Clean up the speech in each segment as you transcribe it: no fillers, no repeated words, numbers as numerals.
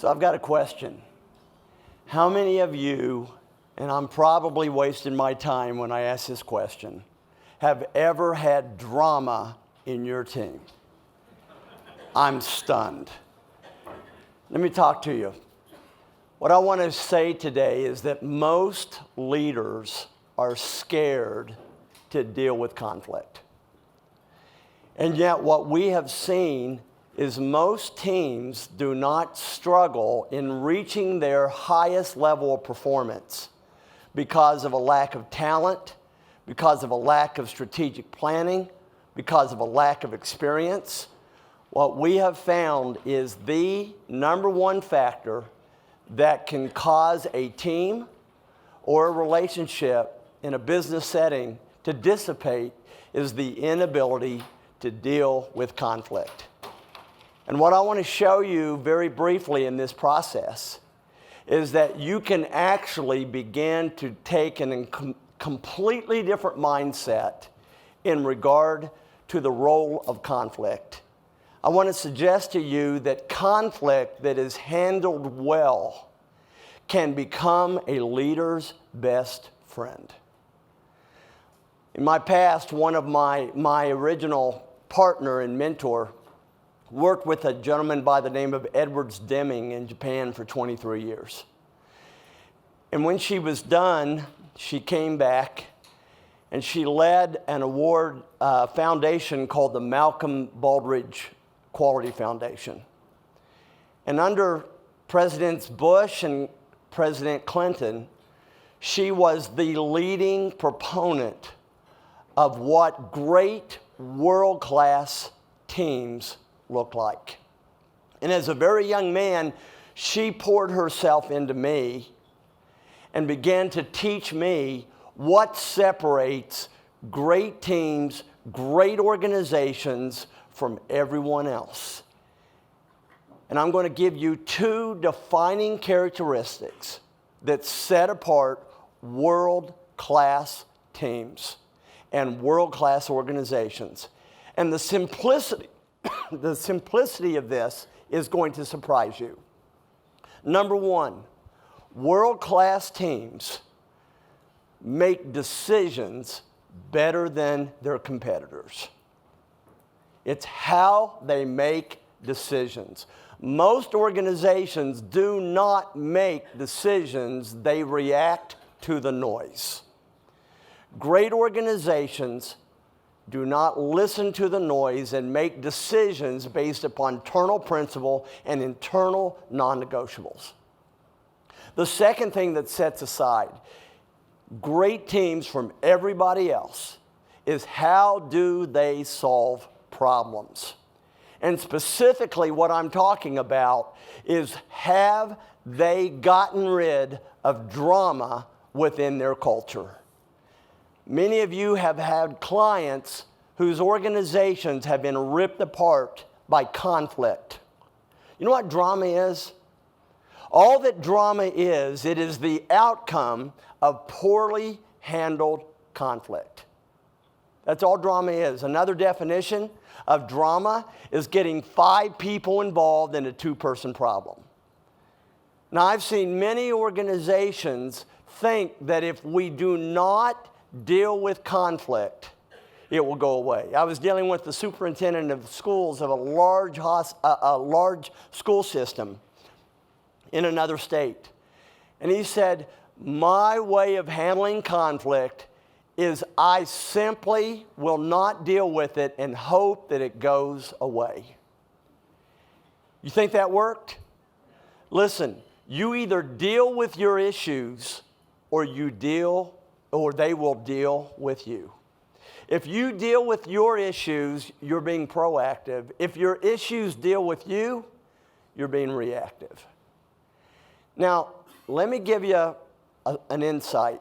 So I've got a question. How many of you, and I'm probably wasting my time when I ask this question, have ever had drama in your team? I'm stunned. Let me talk to you. What I want to say today is that most leaders are scared to deal with conflict. And yet what we have seen is most teams do not struggle in reaching their highest level of performance because of a lack of talent, because of a lack of strategic planning, because of a lack of experience. What we have found is the number one factor that can cause a team or a relationship in a business setting to dissipate is the inability to deal with conflict. And what I want to show you very briefly in this process is that you can actually begin to take a completely different mindset in regard to the role of conflict. I want to suggest to you that conflict that is handled well can become a leader's best friend. In my past, one of my original partner and mentor worked with a gentleman by the name of Edwards Deming in Japan for 23 years. And when she was done, she came back and she led an award foundation called the Malcolm Baldrige Quality Foundation. And under Presidents Bush and President Clinton, she was the leading proponent of what great world-class teams look like. And as a very young man, she poured herself into me and began to teach me what separates great teams, great organizations from everyone else. And I'm going to give you two defining characteristics that set apart world-class teams and world-class organizations. And the simplicity of this is going to surprise you. Number one, world-class teams make decisions better than their competitors. It's how they make decisions. Most organizations do not make decisions, they react to the noise. Great organizations do not listen to the noise and make decisions based upon internal principle and internal non-negotiables. The second thing that sets aside great teams from everybody else is how do they solve problems. And specifically what I'm talking about is have they gotten rid of drama within their culture. Many of you have had clients whose organizations have been ripped apart by conflict. You know what drama is? All that drama is, it is the outcome of poorly handled conflict. That's all drama is. Another definition of drama is getting 5 people involved in a 2-person problem. Now, I've seen many organizations think that if we do not deal with conflict, it will go away. I was dealing with the superintendent of schools of a large school system in another state. And he said, my way of handling conflict is I simply will not deal with it and hope that it goes away. You think that worked? Listen, you either deal with your issues or they will deal with you. If you deal with your issues, you're being proactive. If your issues deal with you, you're being reactive. Now, let me give you an insight.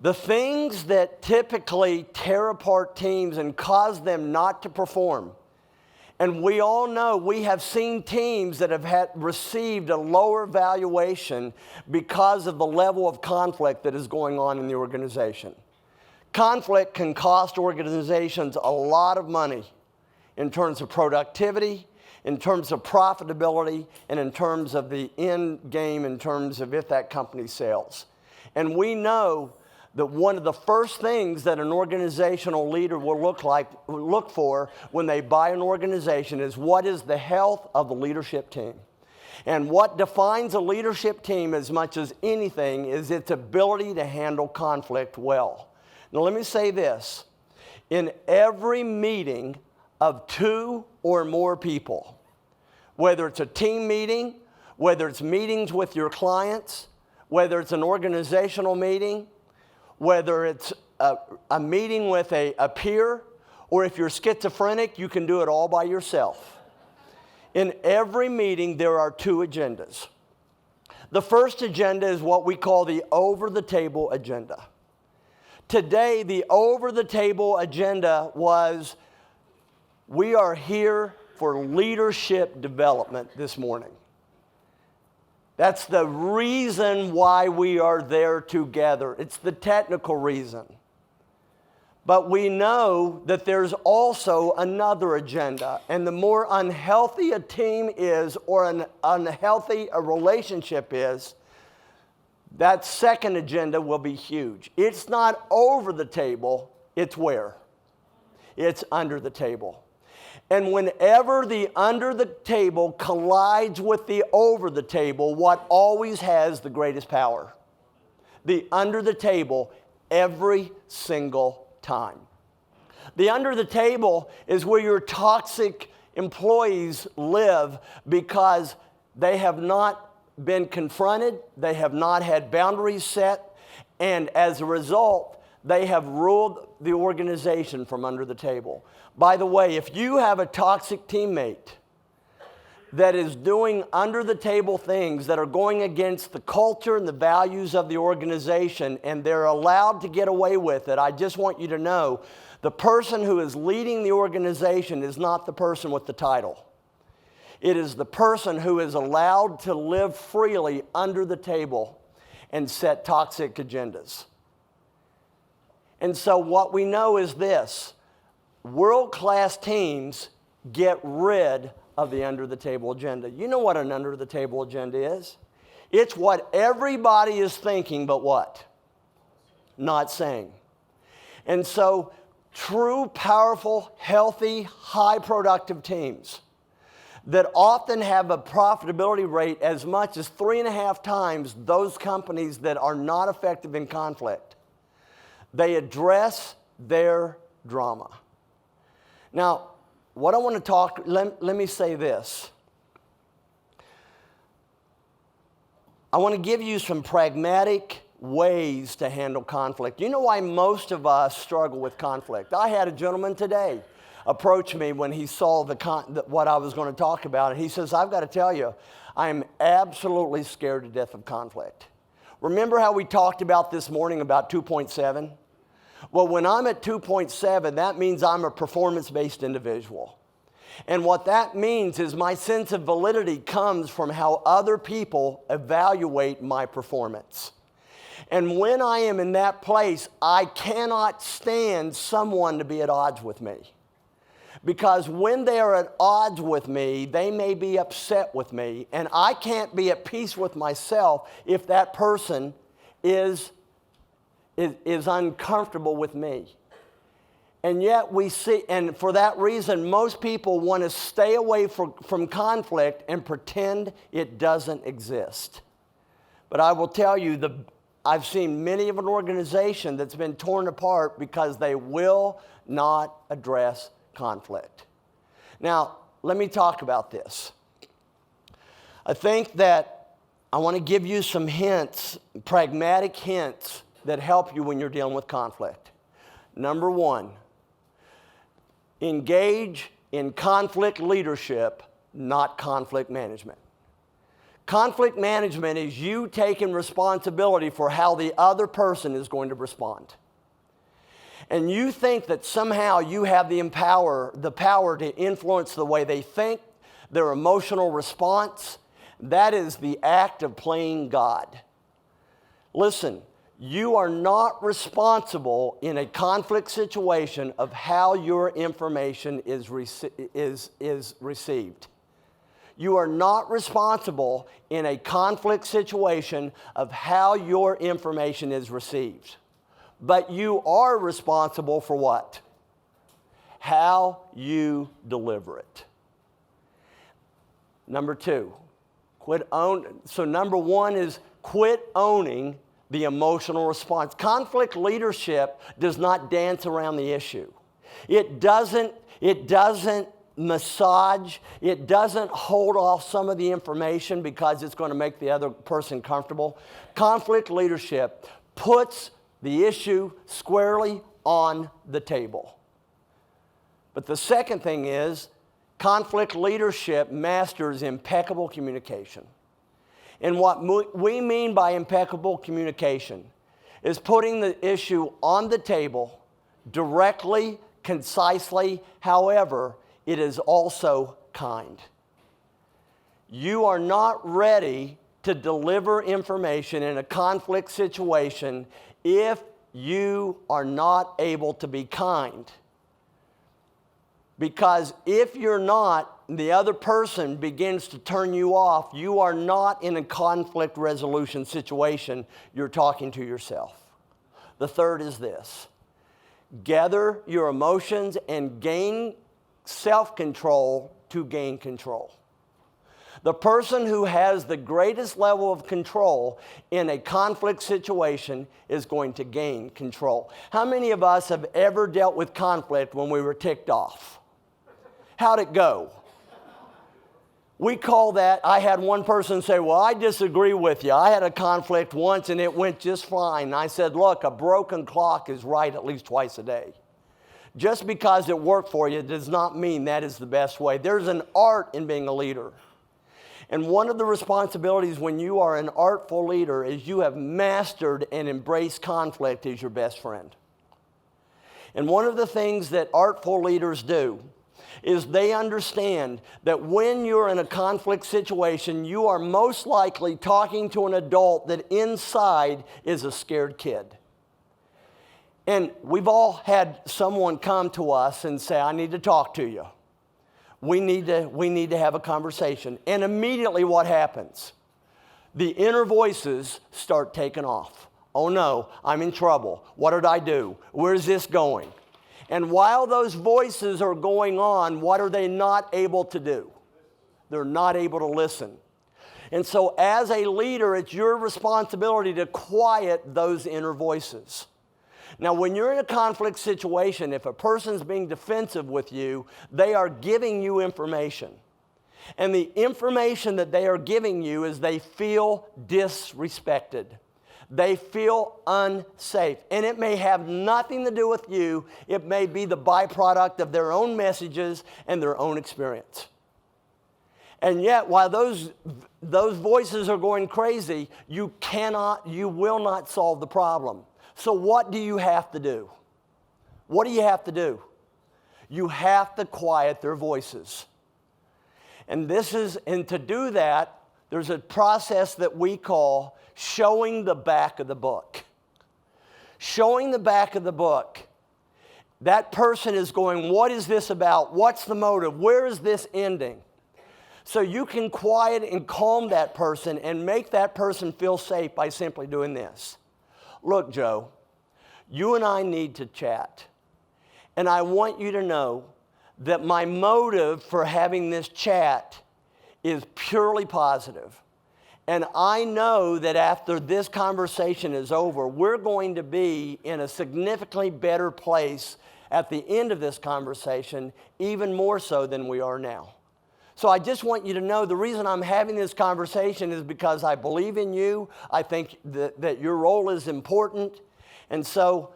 The things that typically tear apart teams and cause them not to perform, and we all know we have seen teams that have received a lower valuation because of the level of conflict that is going on in the organization. Conflict can cost organizations a lot of money in terms of productivity, in terms of profitability and in terms of the end game, in terms of if that company sells. And we know that one of the first things that an organizational leader will look for when they buy an organization is what is the health of the leadership team. And what defines a leadership team as much as anything is its ability to handle conflict well. Now let me say this. In every meeting of 2 or more people, whether it's a team meeting, whether it's meetings with your clients, whether it's an organizational meeting, whether it's a meeting with a peer, or if you're schizophrenic, you can do it all by yourself. In every meeting, there are 2 agendas. The first agenda is what we call the over-the-table agenda. Today, the over-the-table agenda was, we are here for leadership development this morning. That's the reason why we are there together. It's the technical reason. But we know that there's also another agenda. And the more unhealthy a team is or an unhealthy a relationship is, that second agenda will be huge. It's not over the table, it's where? It's under the table. And whenever the under the table collides with the over the table, what always has the greatest power? The under the table every single time. The under the table is where your toxic employees live because they have not been confronted, they have not had boundaries set, and as a result, they have ruled the organization from under the table. By the way, if you have a toxic teammate that is doing under the table things that are going against the culture and the values of the organization, and they're allowed to get away with it, I just want you to know the person who is leading the organization is not the person with the title. It is the person who is allowed to live freely under the table and set toxic agendas. And so what we know is this: world-class teams get rid of the under-the-table agenda. You know what an under-the-table agenda is? It's what everybody is thinking, but what? Not saying. And so true, powerful, healthy, high-productive teams that often have a profitability rate as much as 3.5 times those companies that are not effective in conflict, they address their drama. Now, what I want to talk, let me say this. I want to give you some pragmatic ways to handle conflict. You know why most of us struggle with conflict? I had a gentleman today approach me when he saw what I was going to talk about, and he says, I've got to tell you, I am absolutely scared to death of conflict. Remember how we talked about this morning about 2.7? Well, when I'm at 2.7, that means I'm a performance-based individual. And what that means is my sense of validity comes from how other people evaluate my performance. And when I am in that place, I cannot stand someone to be at odds with me. Because when they are at odds with me, they may be upset with me, and I can't be at peace with myself if that person is uncomfortable with me. And yet we see, and for that reason, most people want to stay away from conflict and pretend it doesn't exist. But I will tell you, I've seen many of an organization that's been torn apart because they will not address conflict. Now, let me talk about this. I think that I want to give you some hints, pragmatic hints, that help you when you're dealing with conflict. Number 1, engage in conflict leadership, not conflict management. Conflict management is you taking responsibility for how the other person is going to respond. And you think that somehow you have the power to influence the way they think, their emotional response. That is the act of playing God. Listen, you are not responsible in a conflict situation of how your information is received. You are not responsible in a conflict situation of how your information is received. But you are responsible for what? How you deliver it. Number two, so number one is quit owning the emotional response. Conflict leadership does not dance around the issue. It doesn't massage, it doesn't hold off some of the information because it's going to make the other person comfortable. Conflict leadership puts the issue squarely on the table. But the second thing is, conflict leadership masters impeccable communication. And what we mean by impeccable communication is putting the issue on the table directly, concisely, however, it is also kind. You are not ready to deliver information in a conflict situation if you are not able to be kind. Because if you're not, the other person begins to turn you off, you are not in a conflict resolution situation, you're talking to yourself. The third is this: gather your emotions and gain self-control to gain control. The person who has the greatest level of control in a conflict situation is going to gain control. How many of us have ever dealt with conflict when we were ticked off? How'd it go? We call that, I had one person say, well, I disagree with you. I had a conflict once and it went just fine. And I said, look, a broken clock is right at least twice a day. Just because it worked for you does not mean that is the best way. There's an art in being a leader. And one of the responsibilities when you are an artful leader is you have mastered and embraced conflict as your best friend. And one of the things that artful leaders do is they understand that when you're in a conflict situation, you are most likely talking to an adult that inside is a scared kid. And we've all had someone come to us and say, I need to talk to you. We need to have a conversation. And immediately what happens? The inner voices start taking off. Oh no, I'm in trouble. What did I do? Where's this going? And while those voices are going on, what are they not able to do? They're not able to listen. And so as a leader, it's your responsibility to quiet those inner voices. Now, when you're in a conflict situation, if a person's being defensive with you, they are giving you information. And the information that they are giving you is they feel disrespected. They feel unsafe. And it may have nothing to do with you. It may be the byproduct of their own messages and their own experience. And yet, while those voices are going crazy, you will not solve the problem. So what do you have to do? What do you have to do? You have to quiet their voices. And to do that, there's a process that we call showing the back of the book. Showing the back of the book. That person is going, what is this about? What's the motive? Where is this ending? So you can quiet and calm that person and make that person feel safe by simply doing this. Look, Joe, you and I need to chat. And I want you to know that my motive for having this chat is purely positive. And I know that after this conversation is over, we're going to be in a significantly better place at the end of this conversation, even more so than we are now. So I just want you to know the reason I'm having this conversation is because I believe in you. I think that your role is important. And so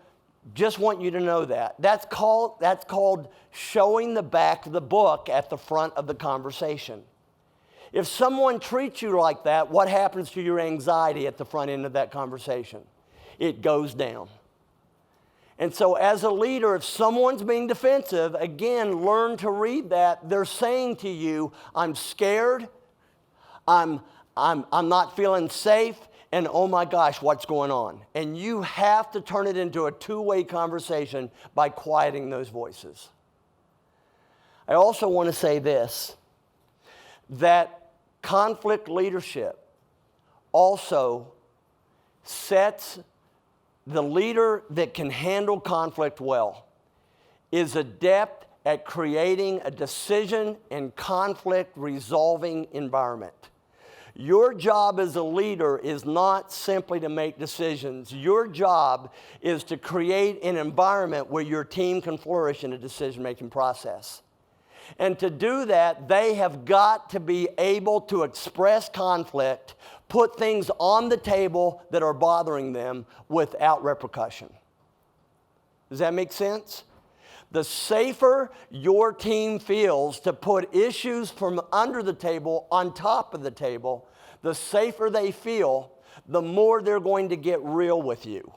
just want you to know that. That's called showing the back of the book at the front of the conversation. If someone treats you like that, what happens to your anxiety at the front end of that conversation? It goes down. And so as a leader, if someone's being defensive, again, learn to read that. They're saying to you, I'm scared, I'm not feeling safe, and oh my gosh, what's going on? And you have to turn it into a two-way conversation by quieting those voices. I also want to say this, that conflict leadership also sets the leader that can handle conflict well is adept at creating a decision and conflict resolving environment. Your job as a leader is not simply to make decisions. Your job is to create an environment where your team can flourish in a decision-making process. And to do that, they have got to be able to express conflict, put things on the table that are bothering them without repercussion. Does that make sense? The safer your team feels to put issues from under the table on top of the table, the safer they feel, the more they're going to get real with you.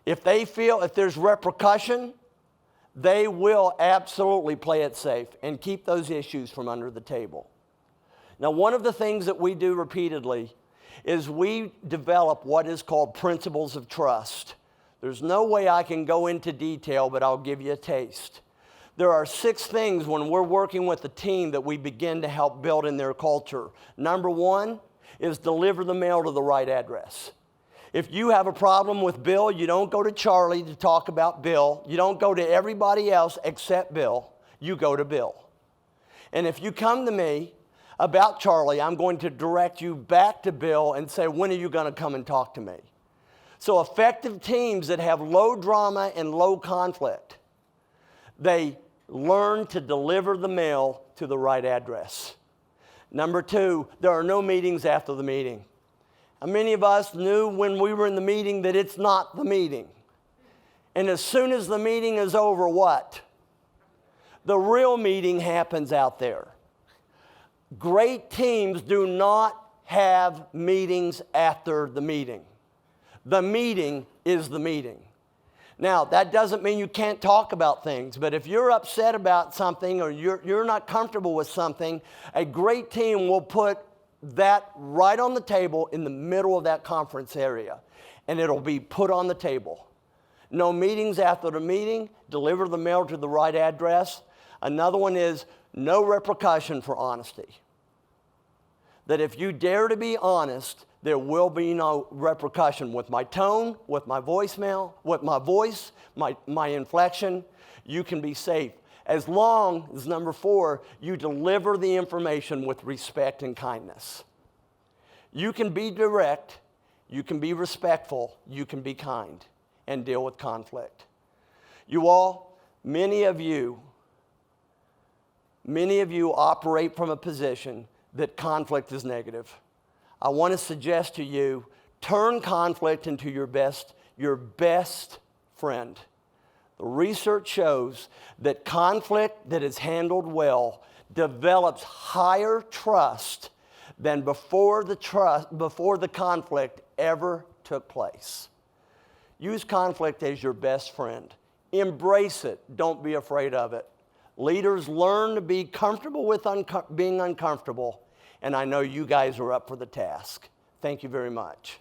If they feel if there's repercussion, they will absolutely play it safe and keep those issues from under the table. Now, one of the things that we do repeatedly is we develop what is called principles of trust. There's no way I can go into detail, but I'll give you a taste. There are 6 things when we're working with a team that we begin to help build in their culture. Number 1 is deliver the mail to the right address. If you have a problem with Bill, you don't go to Charlie to talk about Bill. You don't go to everybody else except Bill. You go to Bill. And if you come to me about Charlie, I'm going to direct you back to Bill and say, when are you going to come and talk to me? So effective teams that have low drama and low conflict, they learn to deliver the mail to the right address. Number 2, there are no meetings after the meeting. And many of us knew when we were in the meeting that it's not the meeting. And as soon as the meeting is over, what? The real meeting happens out there. Great teams do not have meetings after the meeting. The meeting is the meeting. Now, that doesn't mean you can't talk about things, but if you're upset about something or you're not comfortable with something, a great team will put that right on the table in the middle of that conference area, and it'll be put on the table. No meetings after the meeting, deliver the mail to the right address. Another one is no repercussion for honesty. That if you dare to be honest, there will be no repercussion with my tone, with my voicemail, with my voice, my inflection. You can be safe. As long as, number 4, you deliver the information with respect and kindness. You can be direct, you can be respectful, you can be kind, and deal with conflict. You all, many of you operate from a position that conflict is negative. I want to suggest to you, turn conflict into your best friend. The research shows that conflict that is handled well develops higher trust than before the conflict ever took place. Use conflict as your best friend. Embrace it. Don't be afraid of it. Leaders learn to be comfortable with being uncomfortable, and I know you guys are up for the task. Thank you very much.